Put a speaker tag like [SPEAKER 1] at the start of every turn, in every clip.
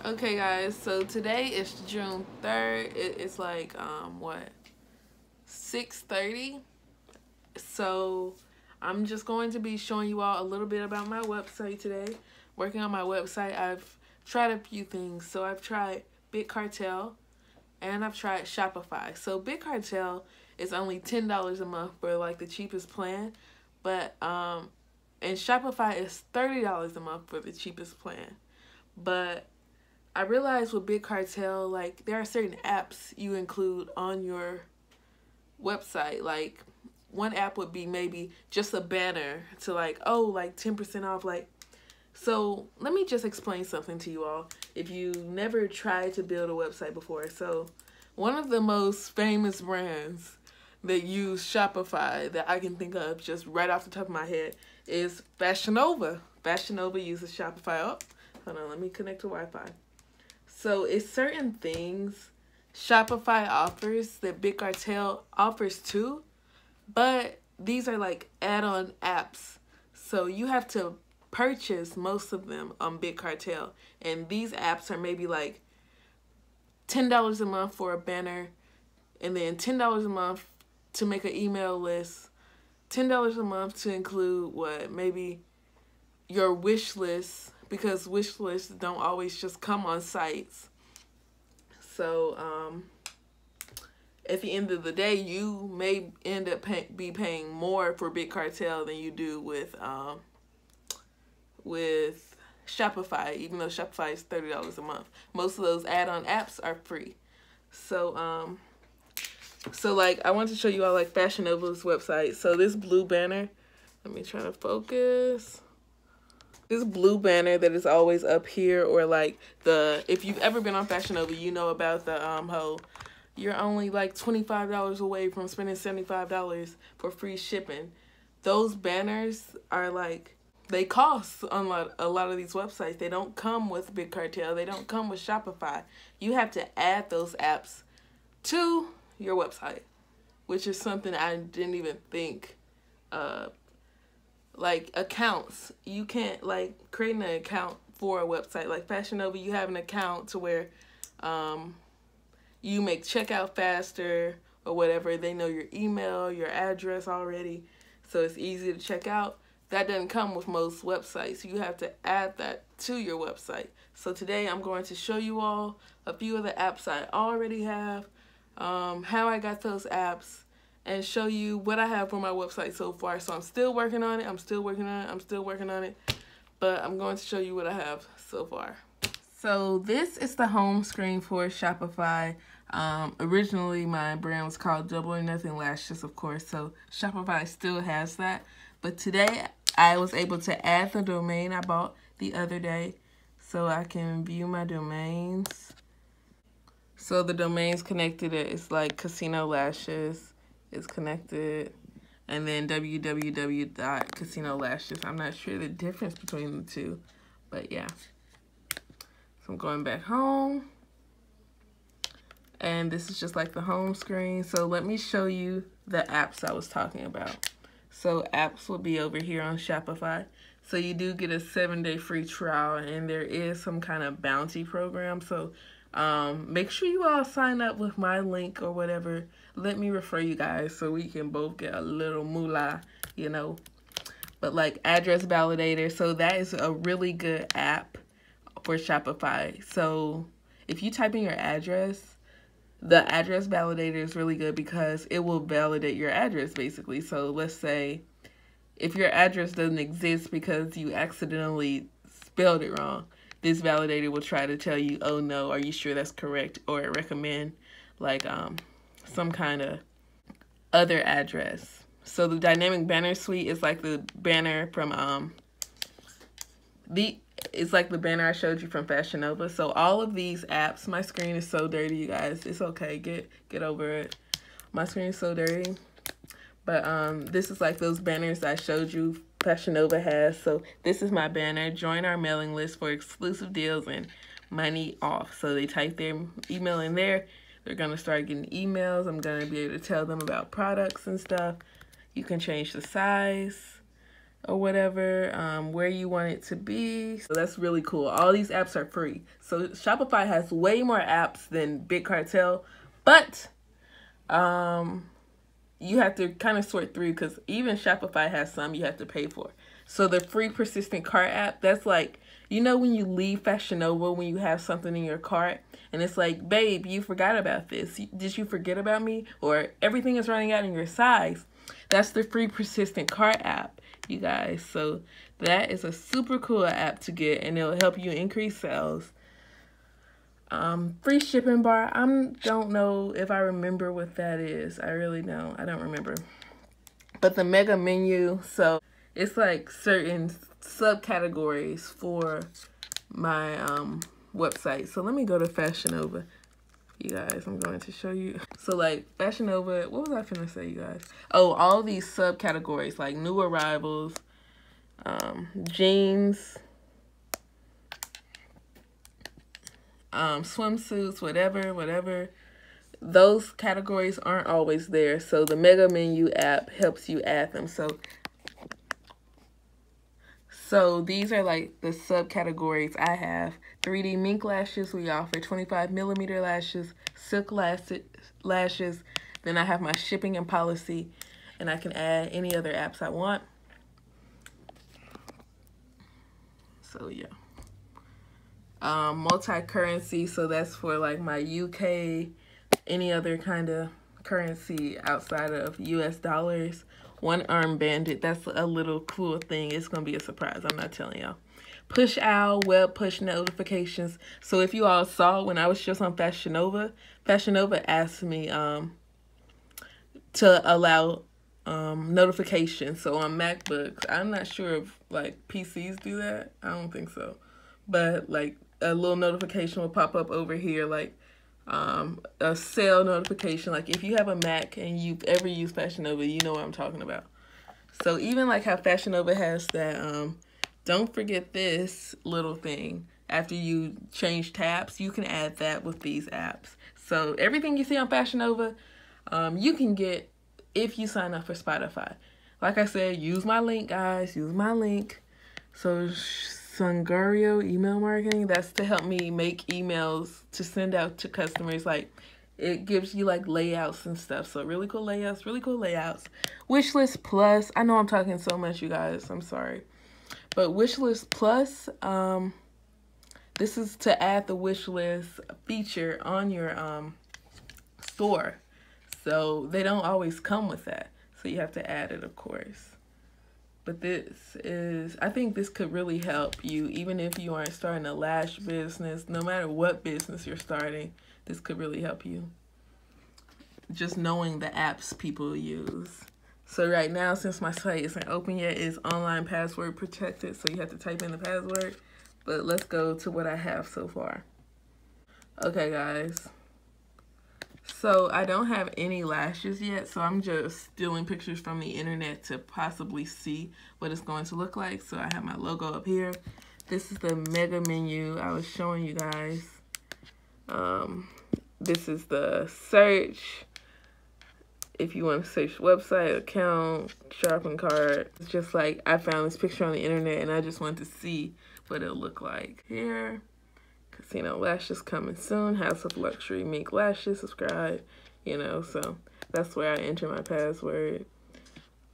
[SPEAKER 1] Okay guys, so today is June 3rd. It's like what, 6:30. So I'm just going to be showing you all a little bit about my website today. Working on my website, I've tried a few things. So I've tried BitCartel and I've tried Shopify. So BitCartel is only $10 a month for like the cheapest plan, but and Shopify is $30 a month for the cheapest plan. But I realized with BitCartel, like, there are certain apps you include on your website. Like, one app would be maybe just a banner to like, oh, like 10% off. Like, so let me just explain something to you all if you never tried to build a website before. So one of the most famous brands that use Shopify that I can think of just right off the top of my head is Fashion Nova. Fashion Nova uses Shopify. Oh, hold on, let me connect to Wi-Fi. So it's certain things Shopify offers that BitCartel offers too, but these are like add-on apps. So you have to purchase most of them on BitCartel, and these apps are maybe like $10 a month for a banner, and then $10 a month to make an email list, $10 a month to include what, maybe your wish list, because wish lists don't always just come on sites. So at the end of the day, you may end up be paying more for BitCartel than you do with Shopify, even though Shopify is $30 a month. Most of those add-on apps are free. So so like I want to show you all like Fashion Nova's website. So this blue banner, let me try to focus. This blue banner that is always up here, or like if you've ever been on Fashion Nova, you know about the whole, you're only like $25 away from spending $75 for free shipping. Those banners are like, they cost on a lot of these websites. They don't come with BitCartel. They don't come with Shopify. You have to add those apps to your website, which is something I didn't even think. Like accounts, you can't, like, creating an account for a website like Fashion Nova, you have an account to where you make checkout faster or whatever. They know your email, your address already, so it's easy to check out. That doesn't come with most websites. You have to add that to your website. So today I'm going to show you all a few of the apps I already have, how I got those apps, and show you what I have for my website so far. So I'm still working on it. I'm still working on it. But I'm going to show you what I have so far. So this is the home screen for Shopify. Originally my brand was called Double or Nothing Lashes, of course. So Shopify still has that. But today I was able to add the domain I bought the other day, so I can view my domains. So the domain's connected. It's like Casino Lashes is connected, and then www.casinolashes. I'm not sure the difference between the two, but yeah. So I'm going back home, and this is just like the home screen. So let me show you the apps I was talking about. So apps will be over here on Shopify. So you do get a 7-day free trial, and there is some kind of bounty program. So make sure you all sign up with my link or whatever. Let me refer you guys so we can both get a little moolah, you know. But like Address Validator, so that is a really good app for Shopify. So if you type in your address, the Address Validator is really good because it will validate your address basically. So let's say if your address doesn't exist because you accidentally spelled it wrong, this validator will try to tell you, oh no, are you sure that's correct? Or recommend like some kind of other address. So the dynamic banner suite is like the banner from it's like the banner I showed you from Fashion Nova. So all of these apps, my screen is so dirty, you guys. It's okay, get over it. My screen is so dirty. But this is like those banners I showed you Fashion Nova has. So this is my banner. Join our mailing list for exclusive deals and money off. So they type their email in there. They're going to start getting emails. I'm going to be able to tell them about products and stuff. You can change the size. or whatever, where you want it to be. So that's really cool. All these apps are free. So Shopify has way more apps than Big Cartel, but you have to kind of sort through, because even Shopify has some you have to pay for. So the free persistent cart app, that's like, you know, when you leave Fashion Nova, when you have something in your cart and it's like, babe, you forgot about this. Did you forget about me? Or everything is running out in your size. That's the free persistent cart app, you guys. So that is a super cool app to get, and it'll help you increase sales. Free shipping bar. I don't know if I remember what that is. I really don't. I don't remember. But the mega menu, so it's like certain subcategories for my website. So let me go to Fashion Nova. You guys, I'm going to show you. So like Fashion Nova, what was I finna say, you guys? Oh, all these subcategories like new arrivals, jeans, swimsuits, whatever. Those categories aren't always there. So the Mega Menu app helps you add them. So these are like the subcategories I have. 3D mink lashes, we offer 25mm lashes, silk lashes. Then I have my shipping and policy, and I can add any other apps I want. So yeah. Multi-currency, so that's for like my UK, any other kind of currency outside of US dollars. One arm bandit, that's a little cool thing. It's gonna be a surprise, I'm not telling y'all. Push owl, web push notifications. So if you all saw when I was just on Fashion Nova asked me to allow notifications. So on MacBooks, I'm not sure if like PCs do that. I don't think so. But like a little notification will pop up over here, like a sale notification. Like if you have a Mac and you've ever used Fashion Nova, you know what I'm talking about. So even like how Fashion Nova has that don't forget this little thing after you change tabs, you can add that with these apps. So everything you see on Fashion Nova, you can get if you sign up for Spotify. Like I said, use my link, guys. Use my link. So Sangario email marketing, that's to help me make emails to send out to customers. Like it gives you like layouts and stuff. So really cool layouts, Wishlist Plus, I know I'm talking so much, you guys, I'm sorry. But Wishlist Plus, this is to add the wishlist feature on your store. So they don't always come with that. So you have to add it, of course. But this is, I think this could really help you, even if you aren't starting a lash business, no matter what business you're starting, this could really help you. Just knowing the apps people use. So right now, since my site isn't open yet, it's online password protected, so you have to type in the password. But let's go to what I have so far. Okay, guys. So I don't have any lashes yet, so I'm just stealing pictures from the internet to possibly see what it's going to look like. So I have my logo up here. This is the mega menu I was showing you guys. This is the search. If you want to search website, account, shopping cart. It's just like I found this picture on the internet and I just wanted to see what it'll look like. Here. Casino lashes coming soon. House of Luxury mink lashes. Subscribe. You know, so that's where I enter my password.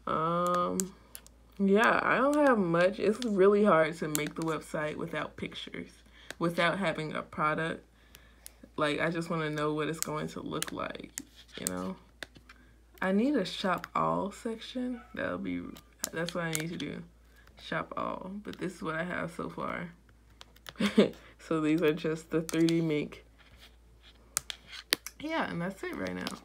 [SPEAKER 1] Yeah, I don't have much. It's really hard to make the website without pictures, without having a product. Like, I just want to know what it's going to look like, you know. I need a shop all section. That's what I need to do. Shop all. But this is what I have so far. So these are just the 3D mink. Yeah, and that's it right now.